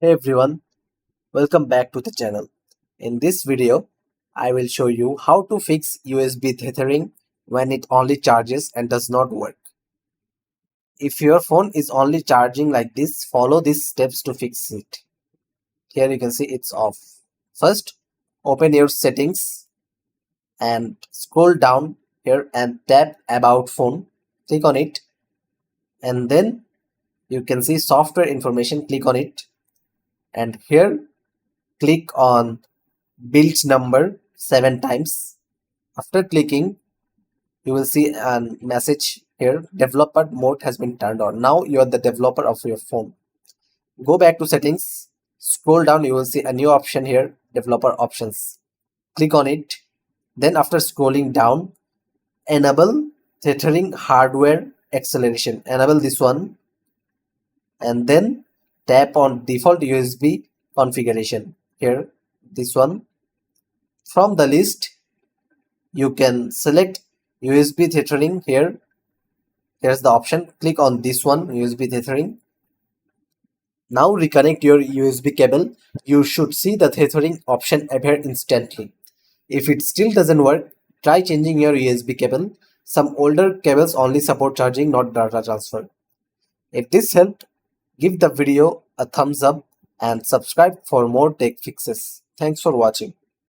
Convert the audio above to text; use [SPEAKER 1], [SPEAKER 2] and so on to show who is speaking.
[SPEAKER 1] Hey everyone, welcome back to the channel. In this video, I will show you how to fix USB tethering when it only charges and does not work. If your phone is only charging like this, follow these steps to fix it. Here you can see it's off. First, open your settings and scroll down here and tap about phone. Click on it and then you can see software information. Click on it and here click on build number 7 times. After clicking, you will see a message here, developer mode has been turned on. Now you are the developer of your phone. Go back to settings, scroll down, you will see a new option here, developer options. Click on it. Then after scrolling down, enable tethering hardware acceleration. Enable this one and then tap on default USB configuration. Here, this one. From the list, you can select USB tethering here. Here's the option. Click on this one, USB tethering. Now reconnect your USB cable. You should see the tethering option appear instantly. If it still doesn't work, try changing your USB cable. Some older cables only support charging, not data transfer. If this helped, give the video a thumbs up and subscribe for more tech fixes. Thanks for watching.